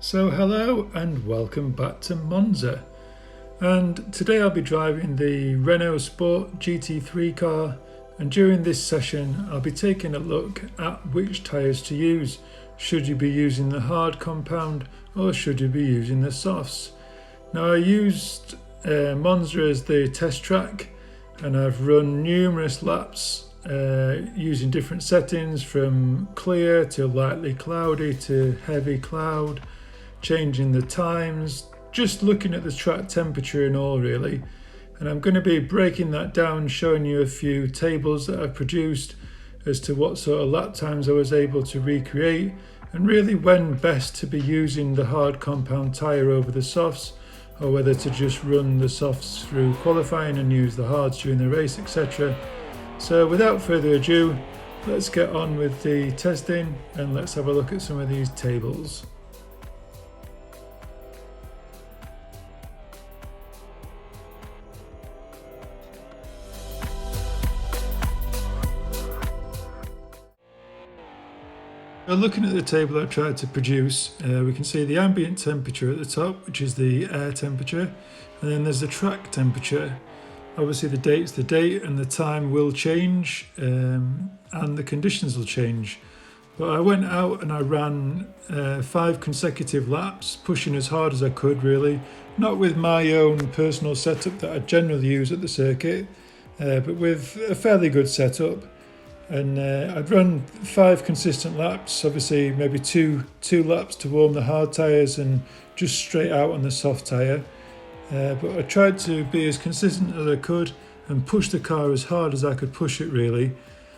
So hello and welcome back to Monza, and today I'll be driving the Renault Sport GT3 car, and during this session I'll be taking a look at which tyres to use. Should you be using the hard compound or should you be using the softs? Now I used Monza as the test track and I've run numerous laps using different settings from clear to lightly cloudy to heavy cloud, changing the times, just looking at the track temperature and all really. And I'm going to be breaking that down, showing you a few tables that I've produced as to what sort of lap times I was able to recreate, and really when best to be using the hard compound tyre over the softs, or whether to just run the softs through qualifying and use the hards during the race, etc. So without further ado, let's get on with the testing and let's have a look at some of these tables. So looking at the table I tried to produce, we can see the ambient temperature at the top, which is the air temperature, and then there's the track temperature. Obviously the date's the date and the time will change and the conditions will change. But I went out and I ran 5 consecutive laps, pushing as hard as I could really, not with my own personal setup that I generally use at the circuit, but with a fairly good setup. And I'd run 5 consistent laps, obviously maybe two laps to warm the hard tyres and just straight out on the soft tyre. But I tried to be as consistent as I could and push the car as hard as I could push it really.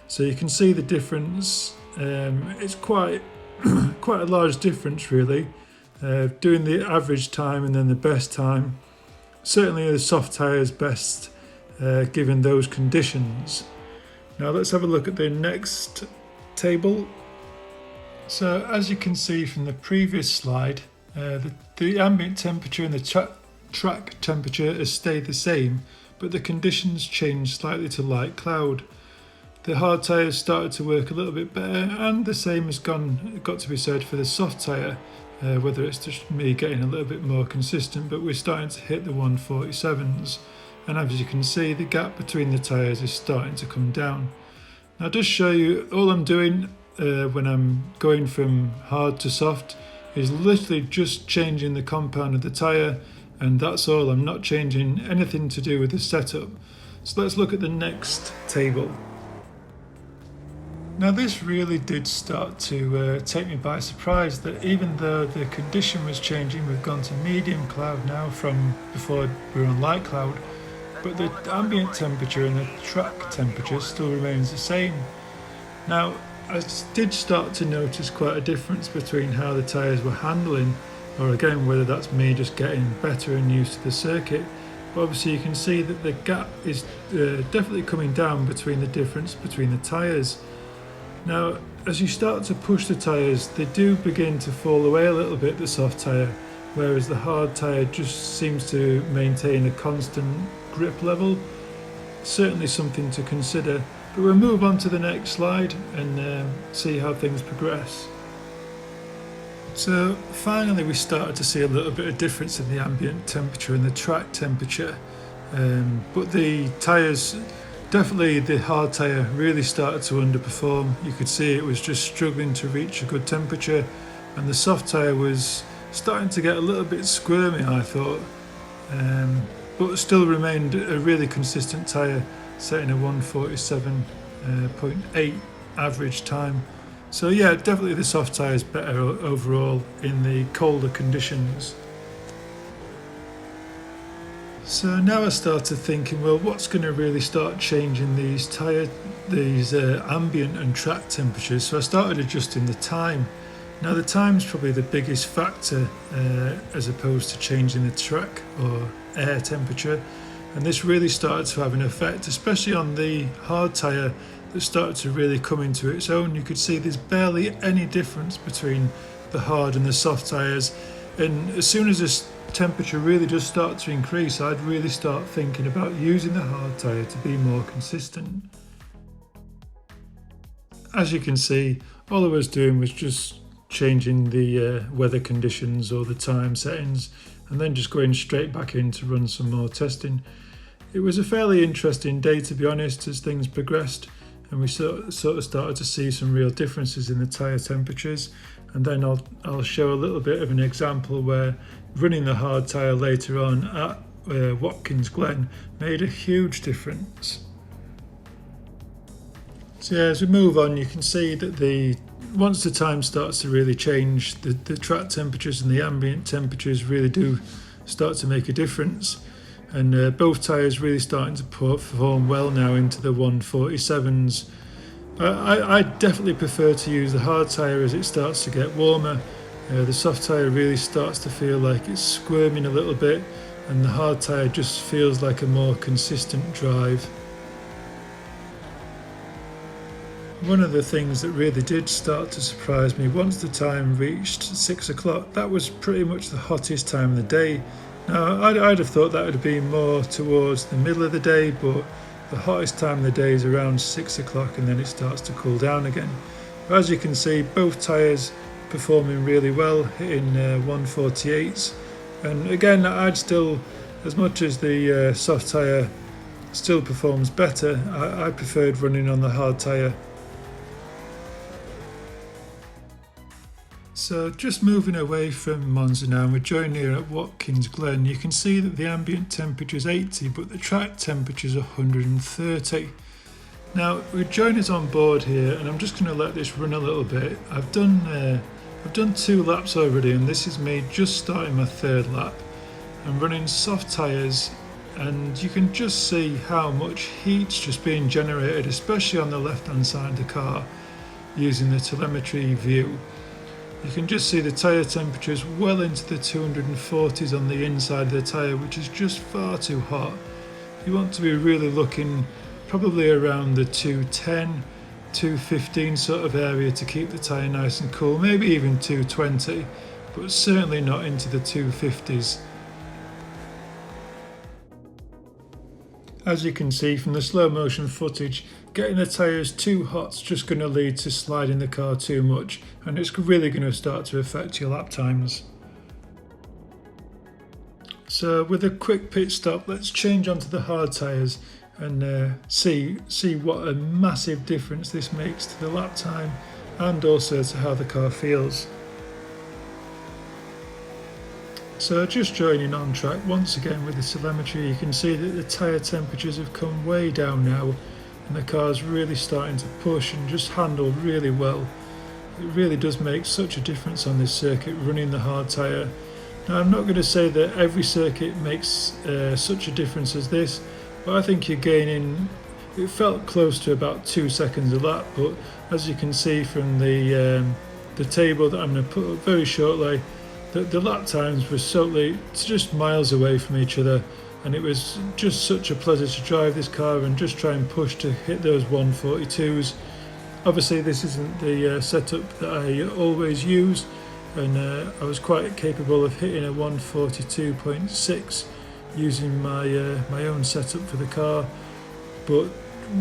So you can see the difference. It's quite a large difference really, doing the average time and then the best time. Certainly the soft tyre is best given those conditions. Now let's have a look at the next table. So as you can see from the previous slide, the ambient temperature and the track temperature has stayed the same, but the conditions changed slightly to light cloud. The hard tyres started to work a little bit better, and the same has got to be said for the soft tyre, whether it's just me getting a little bit more consistent, but we're starting to hit the 147s. And as you can see, the gap between the tyres is starting to come down. Now just show you, all I'm doing when I'm going from hard to soft is literally just changing the compound of the tyre, and that's all. I'm not changing anything to do with the setup. So let's look at the next table. Now this really did start to take me by surprise, that even though the condition was changing, we've gone to medium cloud now from before we were on light cloud, but the ambient temperature and the track temperature still remains the same. Now I did start to notice quite a difference between how the tyres were handling, or again whether that's me just getting better and used to the circuit. But obviously you can see that the gap is definitely coming down between the difference between the tyres. Now as you start to push the tyres, they do begin to fall away a little bit, the soft tyre, whereas the hard tyre just seems to maintain a constant grip level. Certainly something to consider, but we'll move on to the next slide and see how things progress. So finally we started to see a little bit of difference in the ambient temperature and the track temperature, but the tyres, definitely the hard tyre really started to underperform. You could see it was just struggling to reach a good temperature, and the soft tyre was starting to get a little bit squirmy, I thought, but still remained a really consistent tyre, setting a 147.8 average time. So yeah, definitely the soft tyre is better overall in the colder conditions. So now I started thinking, well, what's going to really start changing these ambient and track temperatures? So I started adjusting the time. Now the time's probably the biggest factor as opposed to changing the track or air temperature, and this really started to have an effect, especially on the hard tyre that started to really come into its own. You could see there's barely any difference between the hard and the soft tyres, and as soon as this temperature really does start to increase, I'd really start thinking about using the hard tyre to be more consistent. As you can see, all I was doing was just changing the weather conditions or the time settings, and then just going straight back in to run some more testing. It was a fairly interesting day, to be honest, as things progressed, and we sort of started to see some real differences in the tyre temperatures. And then I'll show a little bit of an example where running the hard tyre later on at Watkins Glen made a huge difference. So yeah, as we move on, you can see that once the time starts to really change, the track temperatures and the ambient temperatures really do start to make a difference. And both tyres really starting to perform well now into the 147s. I definitely prefer to use the hard tyre as it starts to get warmer. The soft tyre really starts to feel like it's squirming a little bit, and the hard tyre just feels like a more consistent drive. One of the things that really did start to surprise me, once the time reached 6 o'clock, that was pretty much the hottest time of the day. Now, I'd have thought that would have been more towards the middle of the day, but the hottest time of the day is around 6 o'clock, and then it starts to cool down again. But as you can see, both tyres performing really well, hitting 148s. And again, I'd still, as much as the soft tyre still performs better, I preferred running on the hard tyre. So just moving away from Monza now, and we're joining here at Watkins Glen. You can see that the ambient temperature is 80, but the track temperature is 130. Now, with joiners on board here, and I'm just going to let this run a little bit. I've done 2 laps already, and this is me just starting my 3rd lap. I'm running soft tyres, and you can just see how much heat's just being generated, especially on the left-hand side of the car, using the telemetry view. You can just see the tyre temperatures well into the 240s on the inside of the tyre, which is just far too hot. You want to be really looking probably around the 210, 215 sort of area to keep the tyre nice and cool, maybe even 220, but certainly not into the 250s. As you can see from the slow motion footage, getting the tyres too hot is just going to lead to sliding the car too much, and it's really going to start to affect your lap times. So with a quick pit stop, let's change onto the hard tyres and see what a massive difference this makes to the lap time and also to how the car feels. So just joining on track once again with the telemetry, you can see that the tyre temperatures have come way down now, and the car's really starting to push and just handle really well. It really does make such a difference on this circuit running the hard tyre. Now, I'm not going to say that every circuit makes such a difference as this, but I think you're gaining, it felt close to about 2 seconds a lap, but as you can see from the table that I'm going to put up very shortly, the lap times were just miles away from each other, and it was just such a pleasure to drive this car and just try and push to hit those 142s. Obviously this isn't the setup that I always use, and I was quite capable of hitting a 142.6 using my own setup for the car, but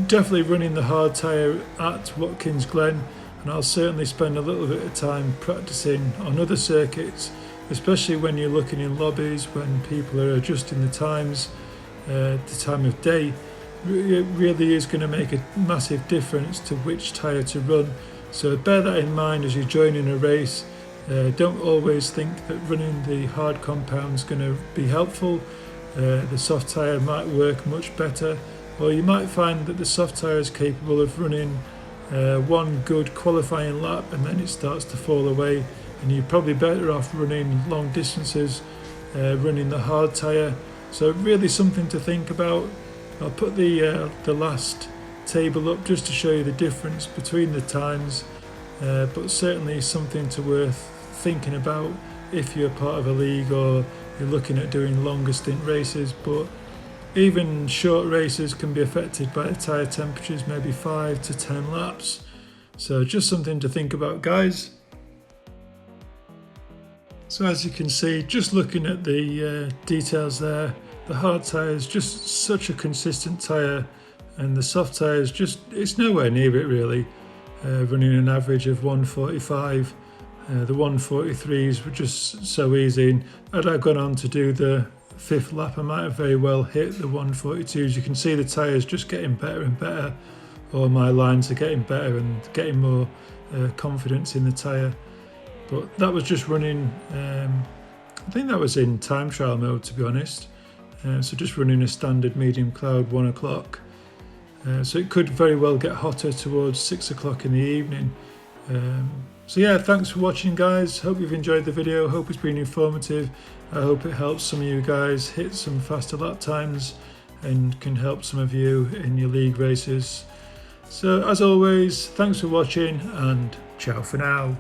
definitely running the hard tyre at Watkins Glen, and I'll certainly spend a little bit of time practicing on other circuits, especially when you're looking in lobbies when people are adjusting the times, the time of day. It really is going to make a massive difference to which tyre to run, so bear that in mind as you join in a race. Don't always think that running the hard compound is going to be helpful. The soft tyre might work much better, or you might find that the soft tyre is capable of running one good qualifying lap and then it starts to fall away, and you're probably better off running long distances, running the hard tyre. So really something to think about. I'll put the last table up just to show you the difference between the times, but certainly something worth thinking about if you're part of a league or you're looking at doing longer stint races. But even short races can be affected by the tyre temperatures, maybe 5 to 10 laps. So just something to think about, guys. So as you can see, just looking at the details there, the hard tyre is just such a consistent tyre, and the soft tyre is it's nowhere near it really, running an average of 145. The 143s were just so easy, and had I gone on to do the 5th lap I might have very well hit the 142s. You can see the tyres just getting better and better, or my lines are getting better and getting more confidence in the tyre. But that was just running, I think that was in time trial mode, to be honest. So just running a standard medium cloud 1 o'clock. So it could very well get hotter towards 6 o'clock in the evening. So yeah, thanks for watching, guys. Hope you've enjoyed the video. Hope it's been informative. I hope it helps some of you guys hit some faster lap times and can help some of you in your league races. So as always, thanks for watching and ciao for now.